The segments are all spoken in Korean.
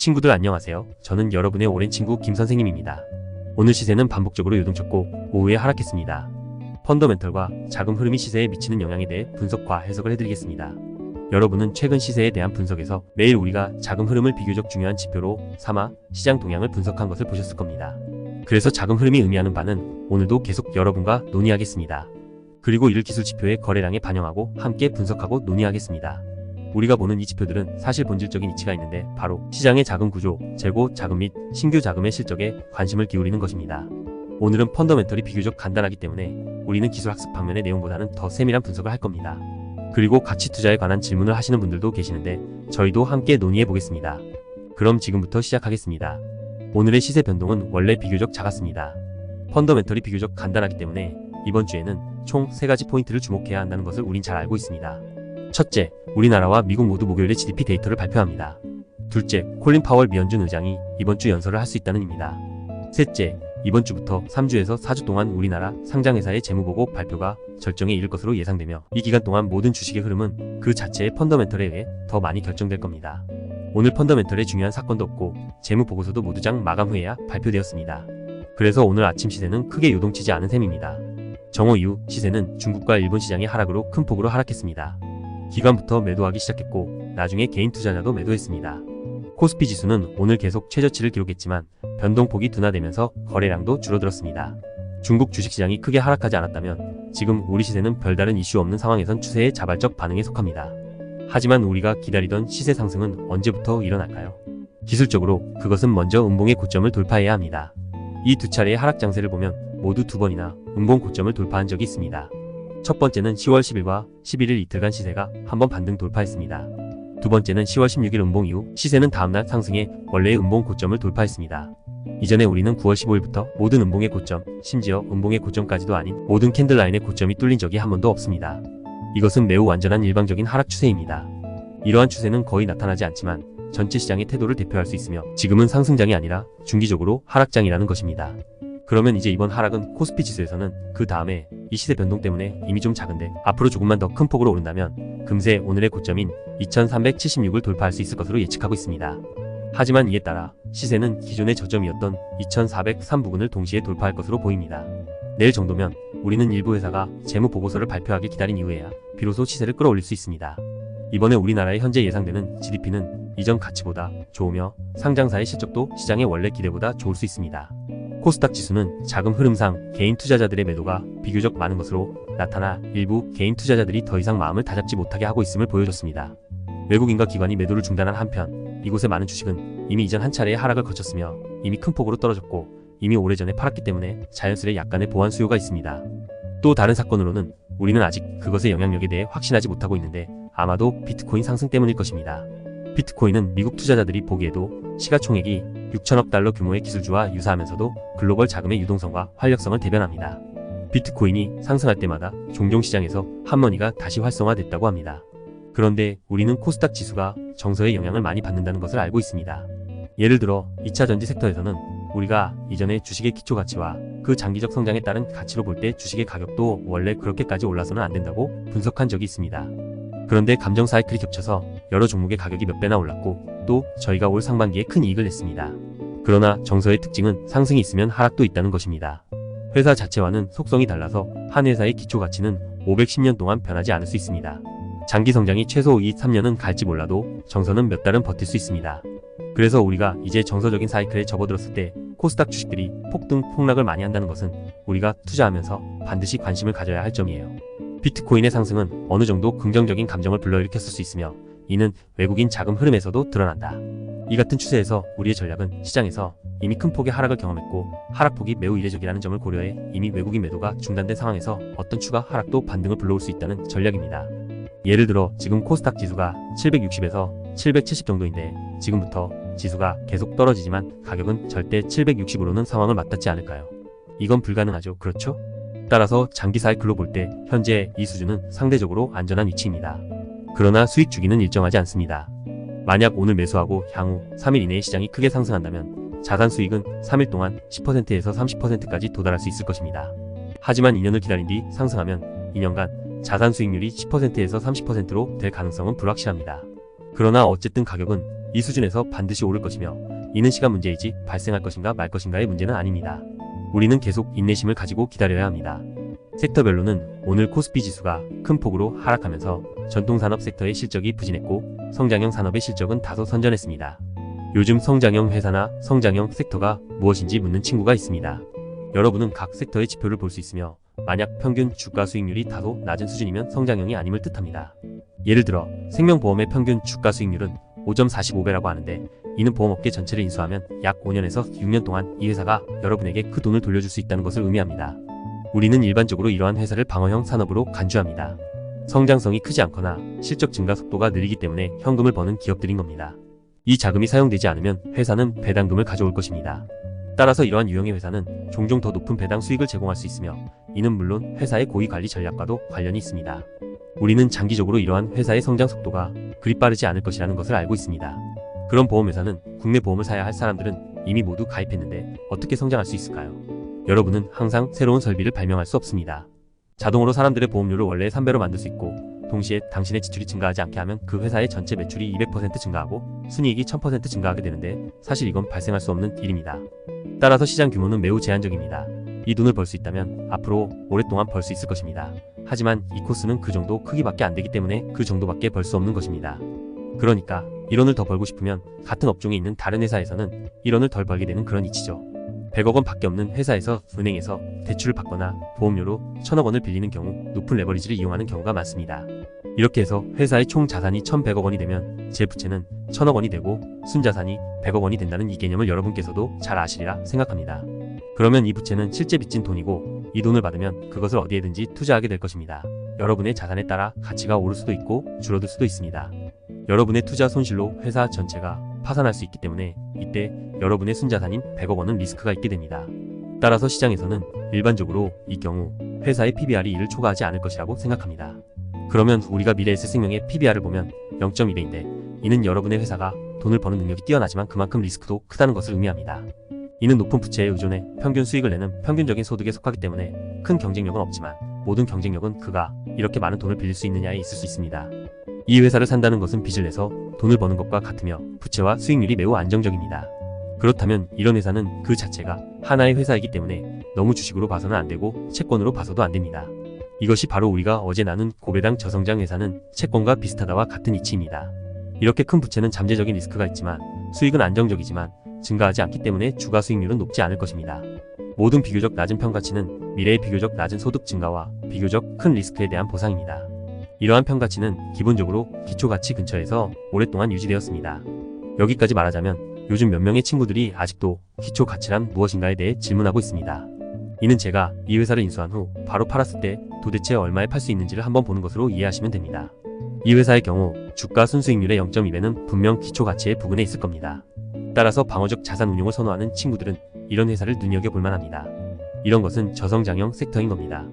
친구들 안녕하세요. 저는 여러분의 오랜 친구 김선생님입니다. 오늘 시세는 반복적으로 요동쳤고 오후에 하락했습니다. 펀더멘털과 자금 흐름이 시세에 미치는 영향에 대해 분석과 해석을 해드리겠습니다. 여러분은 최근 시세에 대한 분석에서 매일 우리가 자금 흐름을 비교적 중요한 지표로 삼아 시장 동향을 분석한 것을 보셨을 겁니다. 그래서 자금 흐름이 의미하는 바는 오늘도 계속 여러분과 논의하겠습니다. 그리고 이를 기술 지표의 거래량에 반영하고 함께 분석하고 논의하겠습니다. 우리가 보는 이 지표들은 사실 본질적인 이치가 있는데 바로 시장의 자금 구조, 재고 자금 및 신규 자금의 실적에 관심을 기울이는 것입니다. 오늘은 펀더멘털이 비교적 간단하기 때문에 우리는 기술 학습 방면의 내용보다는 더 세밀한 분석을 할 겁니다. 그리고 가치 투자에 관한 질문을 하시는 분들도 계시는데 저희도 함께 논의해 보겠습니다. 그럼 지금부터 시작하겠습니다. 오늘의 시세 변동은 원래 비교적 작았습니다. 펀더멘털이 비교적 간단하기 때문에 이번 주에는 총 3가지 포인트를 주목해야 한다는 것을 우린 잘 알고 있습니다. 첫째, 우리나라와 미국 모두 목요일에 GDP 데이터를 발표합니다. 둘째, 콜린 파월 미 연준 의장이 이번 주 연설을 할 수 있다는 의미다. 셋째, 이번 주부터 3주에서 4주 동안 우리나라 상장회사의 재무보고 발표가 절정에 이를 것으로 예상되며 이 기간 동안 모든 주식의 흐름은 그 자체의 펀더멘털에 의해 더 많이 결정될 겁니다. 오늘 펀더멘털에 중요한 사건도 없고 재무보고서도 모두 장 마감 후에야 발표되었습니다. 그래서 오늘 아침 시세는 크게 요동치지 않은 셈입니다. 정오 이후 시세는 중국과 일본 시장의 하락으로 큰 폭으로 하락했습니다. 기관부터 매도하기 시작했고 나중에 개인 투자자도 매도했습니다. 코스피 지수는 오늘 계속 최저치를 기록했지만 변동폭이 둔화되면서 거래량도 줄어들었습니다. 중국 주식시장이 크게 하락하지 않았다면 지금 우리 시세는 별다른 이슈 없는 상황에선 추세의 자발적 반응에 속합니다. 하지만 우리가 기다리던 시세 상승은 언제부터 일어날까요? 기술적으로 그것은 먼저 음봉의 고점을 돌파해야 합니다. 이 두 차례의 하락 장세를 보면 모두 2번이나 음봉 고점을 돌파한 적이 있습니다. 첫 번째는 10월 10일과 11일 이틀간 시세가 한번 반등 돌파했습니다. 두 번째는 10월 16일 음봉 이후 시세는 다음날 상승해 원래의 음봉 고점을 돌파했습니다. 이전에 우리는 9월 15일부터 모든 음봉의 고점, 심지어 음봉의 고점까지도 아닌 모든 캔들라인의 고점이 뚫린 적이 한 번도 없습니다. 이것은 매우 완전한 일방적인 하락 추세입니다. 이러한 추세는 거의 나타나지 않지만 전체 시장의 태도를 대표할 수 있으며 지금은 상승장이 아니라 중기적으로 하락장이라는 것입니다. 그러면 이제 이번 하락은 코스피 지수에서는 그 다음에 이 시세 변동 때문에 이미 좀 작은데 앞으로 조금만 더 큰 폭으로 오른다면 금세 오늘의 고점인 2376을 돌파할 수 있을 것으로 예측하고 있습니다. 하지만 이에 따라 시세는 기존의 저점이었던 2403 부근을 동시에 돌파할 것으로 보입니다. 내일 정도면 우리는 일부 회사가 재무 보고서를 발표하기 기다린 이후에야 비로소 시세를 끌어올릴 수 있습니다. 이번에 우리나라의 현재 예상되는 GDP는 이전 가치보다 좋으며 상장사의 실적도 시장의 원래 기대보다 좋을 수 있습니다. 코스닥 지수는 자금 흐름상 개인 투자자들의 매도가 비교적 많은 것으로 나타나 일부 개인 투자자들이 더 이상 마음을 다잡지 못하게 하고 있음을 보여줬습니다. 외국인과 기관이 매도를 중단한 한편 이곳의 많은 주식은 이미 이전 한 차례의 하락을 거쳤으며 이미 큰 폭으로 떨어졌고 이미 오래전에 팔았기 때문에 자연스레 약간의 보완 수요가 있습니다. 또 다른 사건으로는 우리는 아직 그것의 영향력에 대해 확신하지 못하고 있는데 아마도 비트코인 상승 때문일 것입니다. 비트코인은 미국 투자자들이 보기에도 시가총액이 6천억 달러 규모의 기술주와 유사하면서도 글로벌 자금의 유동성과 활력성을 대변합니다. 비트코인이 상승할 때마다 종종 시장에서 핫머니가 다시 활성화됐다고 합니다. 그런데 우리는 코스닥 지수가 정서의 영향을 많이 받는다는 것을 알고 있습니다. 예를 들어 2차 전지 섹터에서는 우리가 이전에 주식의 기초 가치와 그 장기적 성장에 따른 가치로 볼 때 주식의 가격도 원래 그렇게까지 올라서는 안 된다고 분석한 적이 있습니다. 그런데 감정 사이클이 겹쳐서 여러 종목의 가격이 몇 배나 올랐고 또 저희가 올 상반기에 큰 이익을 냈습니다. 그러나 정서의 특징은 상승이 있으면 하락도 있다는 것입니다. 회사 자체와는 속성이 달라서 한 회사의 기초 가치는 510년 동안 변하지 않을 수 있습니다. 장기 성장이 최소 2-3년은 갈지 몰라도 정서는 몇 달은 버틸 수 있습니다. 그래서 우리가 이제 정서적인 사이클에 접어들었을 때 코스닥 주식들이 폭등 폭락을 많이 한다는 것은 우리가 투자하면서 반드시 관심을 가져야 할 점이에요. 비트코인의 상승은 어느 정도 긍정적인 감정을 불러일으켰을 수 있으며 이는 외국인 자금 흐름에서도 드러난다. 이 같은 추세에서 우리의 전략은 시장에서 이미 큰 폭의 하락을 경험했고 하락폭이 매우 이례적이라는 점을 고려해 이미 외국인 매도가 중단된 상황에서 어떤 추가 하락도 반등을 불러올 수 있다는 전략입니다. 예를 들어 지금 코스닥 지수가 760에서 770 정도인데 지금부터 지수가 계속 떨어지지만 가격은 절대 760으로는 상황을 맞닿지 않을까요? 이건 불가능하죠. 그렇죠? 따라서 장기 사이클로 볼 때 현재 이 수준은 상대적으로 안전한 위치입니다. 그러나 수익 주기는 일정하지 않습니다. 만약 오늘 매수하고 향후 3일 이내에 시장이 크게 상승한다면 자산 수익은 3일 동안 10%에서 30%까지 도달할 수 있을 것입니다. 하지만 2년을 기다린 뒤 상승하면 2년간 자산 수익률이 10%에서 30%로 될 가능성은 불확실합니다. 그러나 어쨌든 가격은 이 수준에서 반드시 오를 것이며 이는 시간 문제이지 발생할 것인가 말 것인가의 문제는 아닙니다. 우리는 계속 인내심을 가지고 기다려야 합니다. 섹터별로는 오늘 코스피 지수가 큰 폭으로 하락하면서 전통산업 섹터의 실적이 부진했고 성장형 산업의 실적은 다소 선전했습니다. 요즘 성장형 회사나 성장형 섹터가 무엇인지 묻는 친구가 있습니다. 여러분은 각 섹터의 지표를 볼 수 있으며 만약 평균 주가 수익률이 다소 낮은 수준이면 성장형이 아님을 뜻합니다. 예를 들어 생명보험의 평균 주가 수익률은 5.45배라고 하는데 이는 보험업계 전체를 인수하면 약 5년에서 6년 동안 이 회사가 여러분에게 그 돈을 돌려줄 수 있다는 것을 의미합니다. 우리는 일반적으로 이러한 회사를 방어형 산업으로 간주합니다. 성장성이 크지 않거나 실적 증가 속도가 느리기 때문에 현금을 버는 기업들인 겁니다. 이 자금이 사용되지 않으면 회사는 배당금을 가져올 것입니다. 따라서 이러한 유형의 회사는 종종 더 높은 배당 수익을 제공할 수 있으며 이는 물론 회사의 고위 관리 전략과도 관련이 있습니다. 우리는 장기적으로 이러한 회사의 성장 속도가 그리 빠르지 않을 것이라는 것을 알고 있습니다. 그런 보험회사는 국내 보험을 사야 할 사람들은 이미 모두 가입했는데 어떻게 성장할 수 있을까요? 여러분은 항상 새로운 설비를 발명할 수 없습니다. 자동으로 사람들의 보험료를 원래의 3배로 만들 수 있고 동시에 당신의 지출이 증가하지 않게 하면 그 회사의 전체 매출이 200% 증가하고 순이익이 1000% 증가하게 되는데 사실 이건 발생할 수 없는 일입니다. 따라서 시장 규모는 매우 제한적입니다. 이 돈을 벌 수 있다면 앞으로 오랫동안 벌 수 있을 것입니다. 하지만 이 코스는 그 정도 크기밖에 안 되기 때문에 그 정도밖에 벌 수 없는 것입니다. 그러니까 1원을 더 벌고 싶으면 같은 업종에 있는 다른 회사에서는 1원을 덜 벌게 되는 그런 이치죠. 100억 원 밖에 없는 회사에서 은행에서 대출을 받거나 보험료로 1000억 원을 빌리는 경우 높은 레버리지를 이용하는 경우가 많습니다. 이렇게 해서 회사의 총 자산이 1100억 원이 되면 제 부채는 1000억 원이 되고 순자산이 100억 원이 된다는 이 개념을 여러분께서도 잘 아시리라 생각합니다. 그러면 이 부채는 실제 빚진 돈이고 이 돈을 받으면 그것을 어디에든지 투자하게 될 것입니다. 여러분의 자산에 따라 가치가 오를 수도 있고 줄어들 수도 있습니다. 여러분의 투자 손실로 회사 전체가 파산할 수 있기 때문에 이때 여러분의 순자산인 100억 원은 리스크가 있게 됩니다. 따라서 시장에서는 일반적으로 이 경우 회사의 PBR이 이를 초과하지 않을 것이라고 생각합니다. 그러면 우리가 미래 S생명의 PBR을 보면 0.2배인데 이는 여러분의 회사가 돈을 버는 능력이 뛰어나지만 그만큼 리스크도 크다는 것을 의미합니다. 이는 높은 부채에 의존해 평균 수익을 내는 평균적인 소득에 속하기 때문에 큰 경쟁력은 없지만 모든 경쟁력은 그가 이렇게 많은 돈을 빌릴 수 있느냐에 있을 수 있습니다. 이 회사를 산다는 것은 빚을 내서 돈을 버는 것과 같으며 부채와 수익률이 매우 안정적입니다. 그렇다면 이런 회사는 그 자체가 하나의 회사이기 때문에 너무 주식으로 봐서는 안 되고 채권으로 봐서도 안 됩니다. 이것이 바로 우리가 어제 나눈 고배당 저성장 회사는 채권과 비슷하다와 같은 이치입니다. 이렇게 큰 부채는 잠재적인 리스크가 있지만 수익은 안정적이지만 증가하지 않기 때문에 주가 수익률은 높지 않을 것입니다. 모든 비교적 낮은 평가치는 미래의 비교적 낮은 소득 증가와 비교적 큰 리스크에 대한 보상입니다. 이러한 평가치는 기본적으로 기초가치 근처에서 오랫동안 유지되었습니다. 여기까지 말하자면 요즘 몇 명의 친구들이 아직도 기초가치란 무엇인가에 대해 질문하고 있습니다. 이는 제가 이 회사를 인수한 후 바로 팔았을 때 도대체 얼마에 팔 수 있는지를 한번 보는 것으로 이해하시면 됩니다. 이 회사의 경우 주가 순수익률의 0.2배는 분명 기초가치의 부근에 있을 겁니다. 따라서 방어적 자산 운용을 선호하는 친구들은 이런 회사를 눈여겨볼 만합니다. 이런 것은 저성장형 섹터인 겁니다.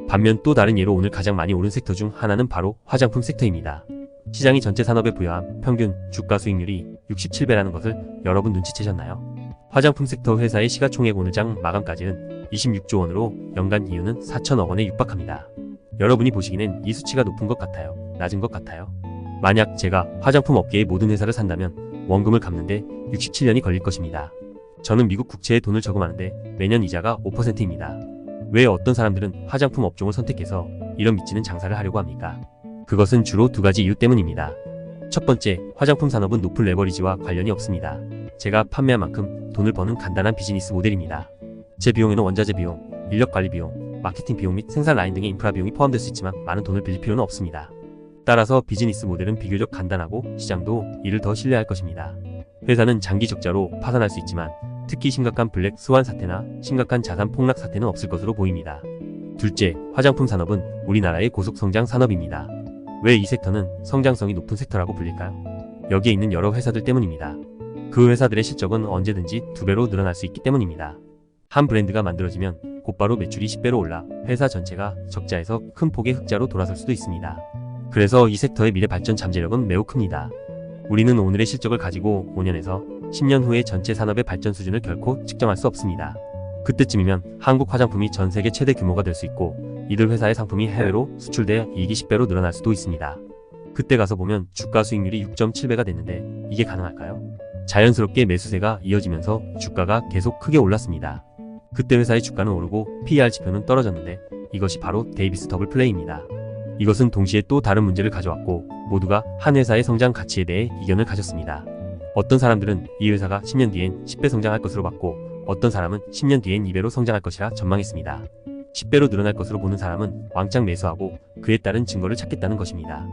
반면 또 다른 예로 오늘 가장 많이 오른 섹터 중 하나는 바로 화장품 섹터입니다. 시장이 전체 산업에 부여한 평균 주가 수익률이 67배라는 것을 여러분 눈치채셨나요? 화장품 섹터 회사의 시가총액 오늘장 마감까지는 26조 원으로 연간 이윤은 4천억 원에 육박합니다. 여러분이 보시기엔 이 수치가 높은 것 같아요? 낮은 것 같아요? 만약 제가 화장품 업계의 모든 회사를 산다면 원금을 갚는데 67년이 걸릴 것입니다. 저는 미국 국채에 돈을 저금하는데 매년 이자가 5%입니다. 왜 어떤 사람들은 화장품 업종을 선택해서 이런 미치는 장사를 하려고 합니까? 그것은 주로 두 가지 이유 때문입니다. 첫 번째, 화장품 산업은 높은 레버리지와 관련이 없습니다. 제가 판매한 만큼 돈을 버는 간단한 비즈니스 모델입니다. 제 비용에는 원자재 비용, 인력 관리 비용, 마케팅 비용 및 생산 라인 등의 인프라 비용이 포함될 수 있지만 많은 돈을 빌릴 필요는 없습니다. 따라서 비즈니스 모델은 비교적 간단하고 시장도 이를 더 신뢰할 것입니다. 회사는 장기 적자로 파산할 수 있지만 특히 심각한 블랙 스완 사태나 심각한 자산 폭락 사태는 없을 것으로 보입니다. 둘째, 화장품 산업은 우리나라의 고속성장 산업입니다. 왜 이 섹터는 성장성이 높은 섹터라고 불릴까요? 여기에 있는 여러 회사들 때문입니다. 그 회사들의 실적은 언제든지 2배로 늘어날 수 있기 때문입니다. 한 브랜드가 만들어지면 곧바로 매출이 10배로 올라 회사 전체가 적자에서 큰 폭의 흑자로 돌아설 수도 있습니다. 그래서 이 섹터의 미래 발전 잠재력은 매우 큽니다. 우리는 오늘의 실적을 가지고 5년에서 10년 후의 전체 산업의 발전 수준을 결코 측정할 수 없습니다. 그때쯤이면 한국 화장품이 전 세계 최대 규모가 될 수 있고 이들 회사의 상품이 해외로 수출되어 이익이 10배로 늘어날 수도 있습니다. 그때 가서 보면 주가 수익률이 6.7배가 됐는데 이게 가능할까요? 자연스럽게 매수세가 이어지면서 주가가 계속 크게 올랐습니다. 그때 회사의 주가는 오르고 PER 지표는 떨어졌는데 이것이 바로 데이비스 더블 플레이입니다. 이것은 동시에 또 다른 문제를 가져왔고 모두가 한 회사의 성장 가치에 대해 이견을 가졌습니다. 어떤 사람들은 이 회사가 10년 뒤엔 10배 성장할 것으로 봤고 어떤 사람은 10년 뒤엔 2배로 성장할 것이라 전망했습니다. 10배로 늘어날 것으로 보는 사람은 왕창 매수하고 그에 따른 증거를 찾겠다는 것입니다.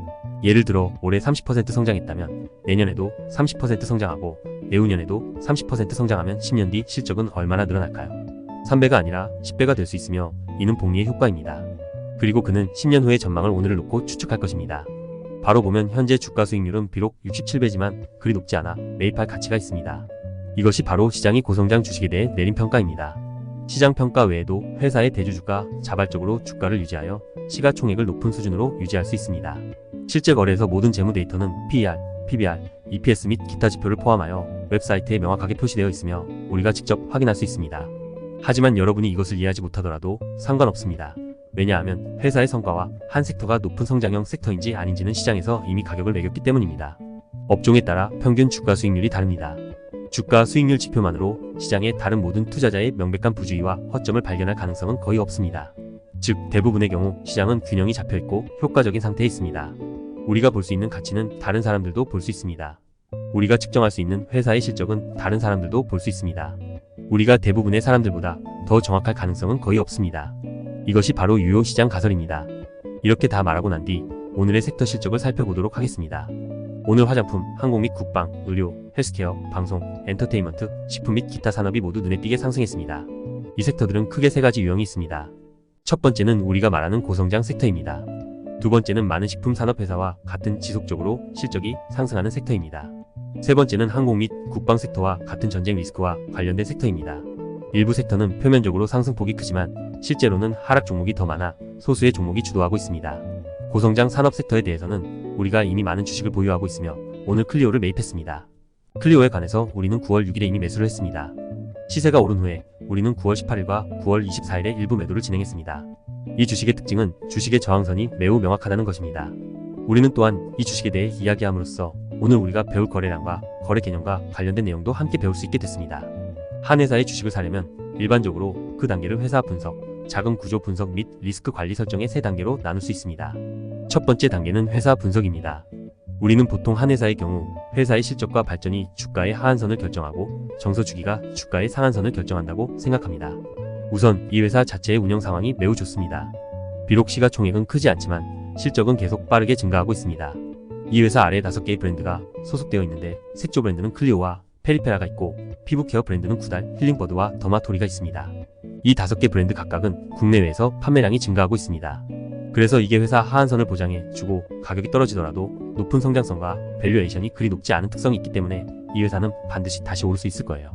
예를 들어 올해 30% 성장했다면 내년에도 30% 성장하고 내후년에도 30% 성장하면 10년 뒤 실적은 얼마나 늘어날까요? 3배가 아니라 10배가 될 수 있으며 이는 복리의 효과입니다. 그리고 그는 10년 후의 전망을 오늘을 놓고 추측할 것입니다. 바로 보면 현재 주가 수익률은 비록 67배지만 그리 높지 않아 매입할 가치가 있습니다. 이것이 바로 시장이 고성장 주식에 대해 내린 평가입니다. 시장 평가 외에도 회사의 대주주가 자발적으로 주가를 유지하여 시가총액을 높은 수준으로 유지할 수 있습니다. 실제 거래에서 모든 재무 데이터는 PER, PBR, EPS 및 기타 지표를 포함하여 웹사이트에 명확하게 표시되어 있으며 우리가 직접 확인할 수 있습니다. 하지만 여러분이 이것을 이해하지 못하더라도 상관없습니다. 왜냐하면 회사의 성과와 한 섹터가 높은 성장형 섹터인지 아닌지는 시장에서 이미 가격을 매겼기 때문입니다. 업종에 따라 평균 주가 수익률이 다릅니다. 주가 수익률 지표만으로 시장의 다른 모든 투자자의 명백한 부주의와 허점을 발견할 가능성은 거의 없습니다. 즉 대부분의 경우 시장은 균형이 잡혀있고 효과적인 상태에 있습니다. 우리가 볼 수 있는 가치는 다른 사람들도 볼 수 있습니다. 우리가 측정할 수 있는 회사의 실적은 다른 사람들도 볼 수 있습니다. 우리가 대부분의 사람들보다 더 정확할 가능성은 거의 없습니다. 이것이 바로 유효 시장 가설입니다. 이렇게 다 말하고 난 뒤 오늘의 섹터 실적을 살펴보도록 하겠습니다. 오늘 화장품, 항공 및 국방, 의료, 헬스케어, 방송, 엔터테인먼트, 식품 및 기타 산업이 모두 눈에 띄게 상승했습니다. 이 섹터들은 크게 세 가지 유형이 있습니다. 첫 번째는 우리가 말하는 고성장 섹터입니다. 두 번째는 많은 식품 산업 회사와 같은 지속적으로 실적이 상승하는 섹터입니다. 세 번째는 항공 및 국방 섹터와 같은 전쟁 리스크와 관련된 섹터입니다. 일부 섹터는 표면적으로 상승폭이 크지만 실제로는 하락 종목이 더 많아 소수의 종목이 주도하고 있습니다. 고성장 산업 섹터에 대해서는 우리가 이미 많은 주식을 보유하고 있으며 오늘 클리오를 매입했습니다. 클리오에 관해서 우리는 9월 6일에 이미 매수를 했습니다. 시세가 오른 후에 우리는 9월 18일과 9월 24일에 일부 매도를 진행했습니다. 이 주식의 특징은 주식의 저항선이 매우 명확하다는 것입니다. 우리는 또한 이 주식에 대해 이야기함으로써 오늘 우리가 배울 거래량과 거래 개념과 관련된 내용도 함께 배울 수 있게 됐습니다. 한 회사의 주식을 사려면 일반적으로 그 단계를 회사 분석, 자금 구조 분석 및 리스크 관리 설정의 세 단계로 나눌 수 있습니다. 첫 번째 단계는 회사 분석입니다. 우리는 보통 한 회사의 경우 회사의 실적과 발전이 주가의 하한선을 결정하고 정서 주기가 주가의 상한선을 결정한다고 생각합니다. 우선 이 회사 자체의 운영 상황이 매우 좋습니다. 비록 시가총액은 크지 않지만 실적은 계속 빠르게 증가하고 있습니다. 이 회사 아래 5개의 브랜드가 소속되어 있는데 색조 브랜드는 클리오와 페리페라가 있고 피부 케어 브랜드는 구달, 힐링버드와 더마토리가 있습니다. 이 5개 브랜드 각각은 국내외에서 판매량이 증가하고 있습니다. 그래서 이게 회사 하한선을 보장해 주고 가격이 떨어지더라도 높은 성장성과 밸류에이션이 그리 높지 않은 특성이 있기 때문에 이 회사는 반드시 다시 오를 수 있을 거예요.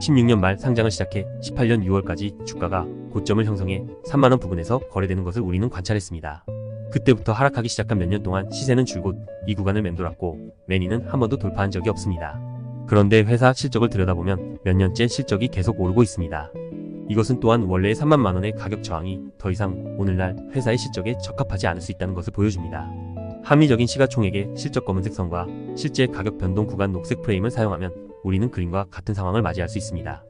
16년 말 상장을 시작해 18년 6월까지 주가가 고점을 형성해 3만원 부근에서 거래되는 것을 우리는 관찰했습니다. 그때부터 하락하기 시작한 몇 년 동안 시세는 줄곧 이 구간을 맴돌았고 매니는 한 번도 돌파한 적이 없습니다. 그런데 회사 실적을 들여다보면 몇 년째 실적이 계속 오르고 있습니다. 이것은 또한 원래의 3만 원의 가격 저항이 더 이상 오늘날 회사의 실적에 적합하지 않을 수 있다는 것을 보여줍니다. 합리적인 시가총액의 실적 검은색 선과 실제 가격 변동 구간 녹색 프레임을 사용하면 우리는 그림과 같은 상황을 맞이할 수 있습니다.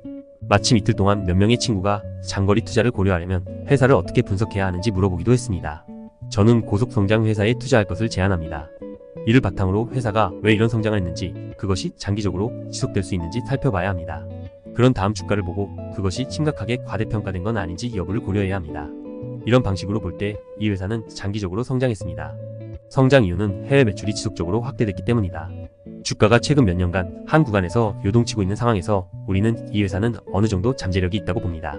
마침 이틀 동안 몇 명의 친구가 장거리 투자를 고려하려면 회사를 어떻게 분석해야 하는지 물어보기도 했습니다. 저는 고속성장 회사에 투자할 것을 제안합니다. 이를 바탕으로 회사가 왜 이런 성장을 했는지, 그것이 장기적으로 지속될 수 있는지 살펴봐야 합니다. 그런 다음 주가를 보고 그것이 심각하게 과대평가된 건 아닌지 여부를 고려해야 합니다. 이런 방식으로 볼 때 이 회사는 장기적으로 성장했습니다. 성장 이유는 해외 매출이 지속적으로 확대됐기 때문이다. 주가가 최근 몇 년간 한 구간에서 요동치고 있는 상황에서 우리는 이 회사는 어느 정도 잠재력이 있다고 봅니다.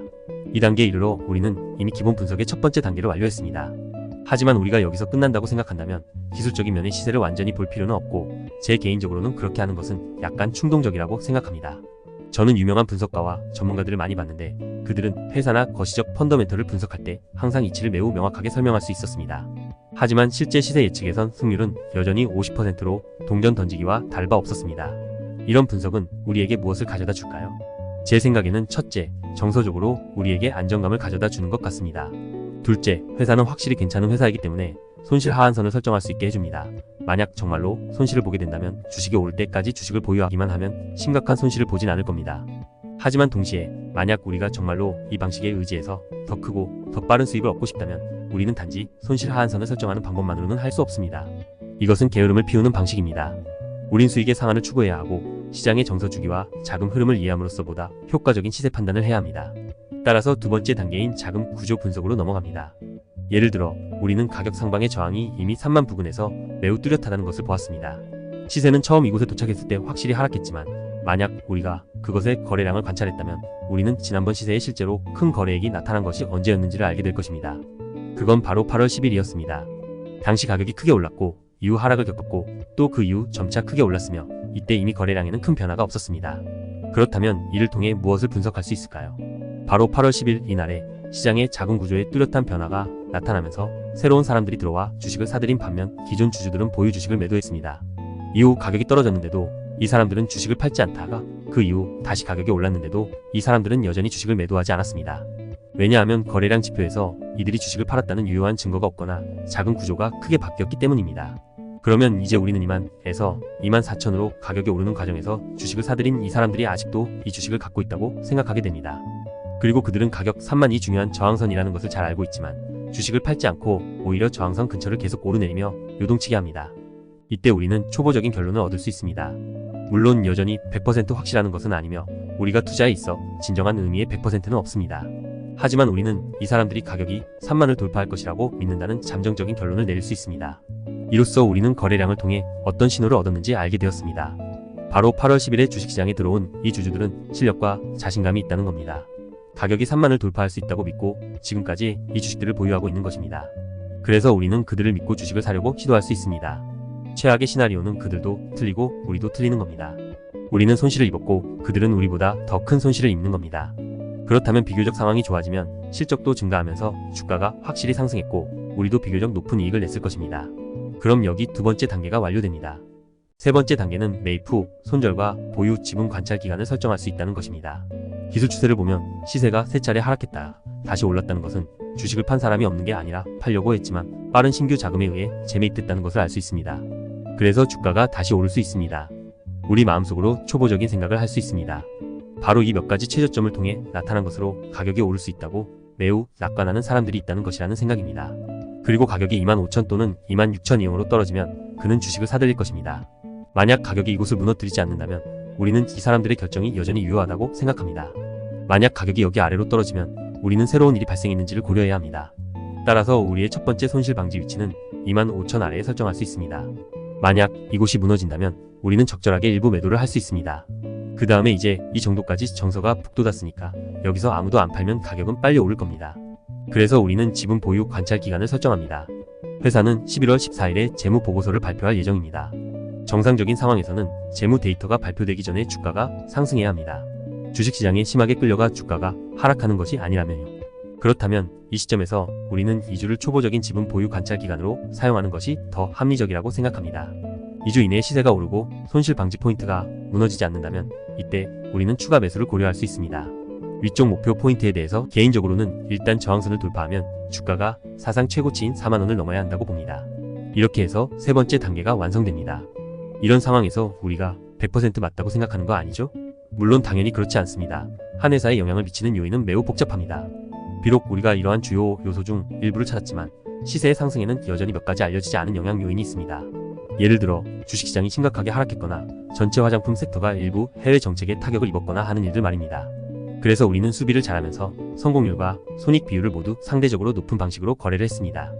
이 단계에 이르러 우리는 이미 기본 분석의 첫 번째 단계를 완료했습니다. 하지만 우리가 여기서 끝난다고 생각한다면 기술적인 면의 시세를 완전히 볼 필요는 없고 제 개인적으로는 그렇게 하는 것은 약간 충동적이라고 생각합니다. 저는 유명한 분석가와 전문가들을 많이 봤는데 그들은 회사나 거시적 펀더멘털을 분석할 때 항상 이치를 매우 명확하게 설명할 수 있었습니다. 하지만 실제 시세 예측에선 승률은 여전히 50%로 동전 던지기와 다를 바 없었습니다. 이런 분석은 우리에게 무엇을 가져다 줄까요? 제 생각에는 첫째, 정서적으로 우리에게 안정감을 가져다 주는 것 같습니다. 둘째, 회사는 확실히 괜찮은 회사이기 때문에 손실 하한선을 설정할 수 있게 해줍니다. 만약 정말로 손실을 보게 된다면 주식이 오를 때까지 주식을 보유하기만 하면 심각한 손실을 보진 않을 겁니다. 하지만 동시에 만약 우리가 정말로 이 방식에 의지해서 더 크고 더 빠른 수익을 얻고 싶다면 우리는 단지 손실 하한선을 설정하는 방법만으로는 할 수 없습니다. 이것은 게으름을 피우는 방식입니다. 우린 수익의 상한을 추구해야 하고 시장의 정서 주기와 자금 흐름을 이해함으로써 보다 효과적인 시세 판단을 해야 합니다. 따라서 두 번째 단계인 자금 구조 분석으로 넘어갑니다. 예를 들어 우리는 가격 상방의 저항이 이미 3만 부근에서 매우 뚜렷하다는 것을 보았습니다. 시세는 처음 이곳에 도착했을 때 확실히 하락했지만 만약 우리가 그것의 거래량을 관찰했다면 우리는 지난번 시세에 실제로 큰 거래액이 나타난 것이 언제였는지를 알게 될 것입니다. 그건 바로 8월 10일이었습니다. 당시 가격이 크게 올랐고 이후 하락을 겪었고 또 그 이후 점차 크게 올랐으며 이때 이미 거래량에는 큰 변화가 없었습니다. 그렇다면 이를 통해 무엇을 분석할 수 있을까요? 바로 8월 10일 이날에 시장의 자금 구조에 뚜렷한 변화가 나타나면서 새로운 사람들이 들어와 주식을 사들인 반면 기존 주주들은 보유 주식을 매도했습니다. 이후 가격이 떨어졌는데도 이 사람들은 주식을 팔지 않다가 그 이후 다시 가격이 올랐는데도 이 사람들은 여전히 주식을 매도하지 않았습니다. 왜냐하면 거래량 지표에서 이들이 주식을 팔았다는 유효한 증거가 없거나 자금 구조가 크게 바뀌었기 때문입니다. 그러면 이제 우리는 2만에서 24,000으로 가격이 오르는 과정에서 주식을 사들인 이 사람들이 아직도 이 주식을 갖고 있다고 생각하게 됩니다. 그리고 그들은 가격 3만이 중요한 저항선이라는 것을 잘 알고 있지만 주식을 팔지 않고 오히려 저항선 근처를 계속 오르내리며 요동치게 합니다. 이때 우리는 초보적인 결론을 얻을 수 있습니다. 물론 여전히 100% 확실하는 것은 아니며 우리가 투자에 있어 진정한 의미의 100%는 없습니다. 하지만 우리는 이 사람들이 가격이 3만을 돌파할 것이라고 믿는다는 잠정적인 결론을 내릴 수 있습니다. 이로써 우리는 거래량을 통해 어떤 신호를 얻었는지 알게 되었습니다. 바로 8월 10일에 주식시장에 들어온 이 주주들은 실력과 자신감이 있다는 겁니다. 가격이 3만을 돌파할 수 있다고 믿고 지금까지 이 주식들을 보유하고 있는 것입니다. 그래서 우리는 그들을 믿고 주식을 사려고 시도할 수 있습니다. 최악의 시나리오는 그들도 틀리고 우리도 틀리는 겁니다. 우리는 손실을 입었고 그들은 우리보다 더 큰 손실을 입는 겁니다. 그렇다면 비교적 상황이 좋아지면 실적도 증가하면서 주가가 확실히 상승했고 우리도 비교적 높은 이익을 냈을 것입니다. 그럼 여기 두 번째 단계가 완료됩니다. 세 번째 단계는 매입 후 손절과 보유 지분 관찰 기간을 설정할 수 있다는 것입니다. 기술 추세를 보면 시세가 세 차례 하락했다 다시 올랐다는 것은 주식을 판 사람이 없는 게 아니라 팔려고 했지만 빠른 신규 자금에 의해 재매입됐다는 것을 알 수 있습니다. 그래서 주가가 다시 오를 수 있습니다. 우리 마음속으로 초보적인 생각을 할 수 있습니다. 바로 이 몇 가지 최저점을 통해 나타난 것으로 가격이 오를 수 있다고 매우 낙관하는 사람들이 있다는 것이라는 생각입니다. 그리고 가격이 25,000 또는 26,000 이용으로 떨어지면 그는 주식을 사들일 것입니다. 만약 가격이 이곳을 무너뜨리지 않는다면 우리는 이 사람들의 결정이 여전히 유효하다고 생각합니다. 만약 가격이 여기 아래로 떨어지면 우리는 새로운 일이 발생했는지를 고려해야 합니다. 따라서 우리의 첫 번째 손실 방지 위치는 25,000 아래에 설정할 수 있습니다. 만약 이곳이 무너진다면 우리는 적절하게 일부 매도를 할 수 있습니다. 그 다음에 이제 이 정도까지 정서가 푹 돋았으니까 여기서 아무도 안 팔면 가격은 빨리 오를 겁니다. 그래서 우리는 지분 보유 관찰 기간을 설정합니다. 회사는 11월 14일에 재무 보고서를 발표할 예정입니다. 정상적인 상황에서는 재무 데이터가 발표되기 전에 주가가 상승해야 합니다. 주식시장에 심하게 끌려가 주가가 하락하는 것이 아니라면요. 그렇다면 이 시점에서 우리는 2주를 초보적인 지분 보유 관찰 기간으로 사용하는 것이 더 합리적이라고 생각합니다. 2주 이내에 시세가 오르고 손실 방지 포인트가 무너지지 않는다면 이때 우리는 추가 매수를 고려할 수 있습니다. 위쪽 목표 포인트에 대해서 개인적으로는 일단 저항선을 돌파하면 주가가 사상 최고치인 4만원을 넘어야 한다고 봅니다. 이렇게 해서 세 번째 단계가 완성됩니다. 이런 상황에서 우리가 100% 맞다고 생각하는 거 아니죠? 물론 당연히 그렇지 않습니다. 한 회사에 영향을 미치는 요인은 매우 복잡합니다. 비록 우리가 이러한 주요 요소 중 일부를 찾았지만 시세의 상승에는 여전히 몇 가지 알려지지 않은 영향 요인이 있습니다. 예를 들어 주식시장이 심각하게 하락했거나 전체 화장품 섹터가 일부 해외 정책에 타격을 입었거나 하는 일들 말입니다. 그래서 우리는 수비를 잘하면서 성공률과 손익 비율을 모두 상대적으로 높은 방식으로 거래를 했습니다.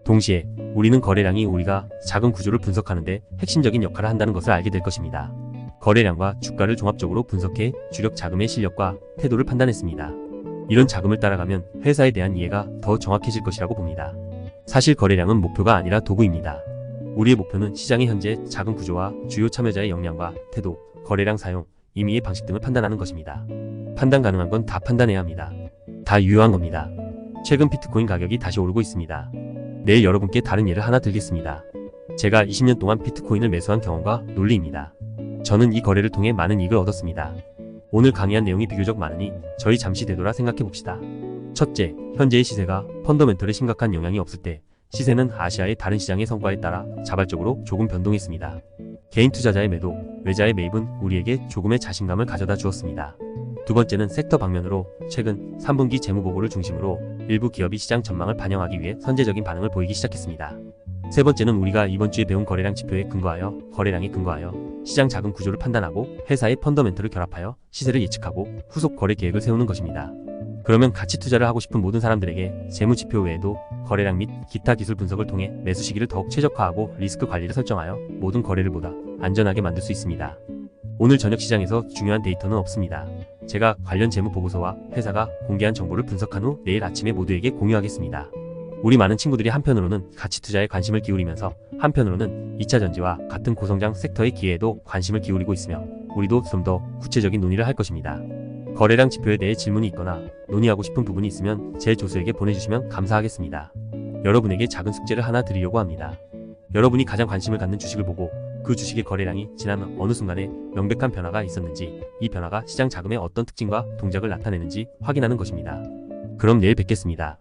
동시에 우리는 거래량이 우리가 자금 구조를 분석하는데 핵심적인 역할을 한다는 것을 알게 될 것입니다. 거래량과 주가를 종합적으로 분석해 주력 자금의 실력과 태도를 판단했습니다. 이런 자금을 따라가면 회사에 대한 이해가 더 정확해질 것이라고 봅니다. 사실 거래량은 목표가 아니라 도구입니다. 우리의 목표는 시장의 현재 자금 구조와 주요 참여자의 역량과 태도, 거래량 사용, 임의의 방식 등을 판단하는 것입니다. 판단 가능한 건 다 판단해야 합니다. 다 유효한 겁니다. 최근 비트코인 가격이 다시 오르고 있습니다. 내일 여러분께 다른 예를 하나 들겠습니다. 제가 20년 동안 비트코인을 매수한 경험과 논리입니다. 저는 이 거래를 통해 많은 이익을 얻었습니다. 오늘 강의한 내용이 비교적 많으니 저희 잠시 되돌아 생각해 봅시다. 첫째, 현재의 시세가 펀더멘털에 심각한 영향이 없을 때 시세는 아시아의 다른 시장의 성과에 따라 자발적으로 조금 변동했습니다. 개인 투자자의 매도, 외자의 매입은 우리에게 조금의 자신감을 가져다 주었습니다. 두 번째는 섹터 방면으로 최근 3분기 재무보고를 중심으로 일부 기업이 시장 전망을 반영하기 위해 선제적인 반응을 보이기 시작했습니다. 세 번째는 우리가 이번 주에 배운 거래량 지표에 거래량에 근거하여 시장 자금 구조를 판단하고 회사의 펀더멘털을 결합하여 시세를 예측하고 후속 거래 계획을 세우는 것입니다. 그러면 가치 투자를 하고 싶은 모든 사람들에게 재무 지표 외에도 거래량 및 기타 기술 분석을 통해 매수 시기를 더욱 최적화하고 리스크 관리를 설정하여 모든 거래를 보다 안전하게 만들 수 있습니다. 오늘 저녁 시장에서 중요한 데이터는 없습니다. 제가 관련 재무 보고서와 회사가 공개한 정보를 분석한 후 내일 아침에 모두에게 공유하겠습니다. 우리 많은 친구들이 한편으로는 가치 투자에 관심을 기울이면서 한편으로는 2차 전지와 같은 고성장 섹터의 기회에도 관심을 기울이고 있으며 우리도 좀 더 구체적인 논의를 할 것입니다. 거래량 지표에 대해 질문이 있거나 논의하고 싶은 부분이 있으면 제 조수에게 보내주시면 감사하겠습니다. 여러분에게 작은 숙제를 하나 드리려고 합니다. 여러분이 가장 관심을 갖는 주식을 보고 그 주식의 거래량이 지난 어느 순간에 명백한 변화가 있었는지, 이 변화가 시장 자금의 어떤 특징과 동작을 나타내는지 확인하는 것입니다. 그럼 내일 뵙겠습니다.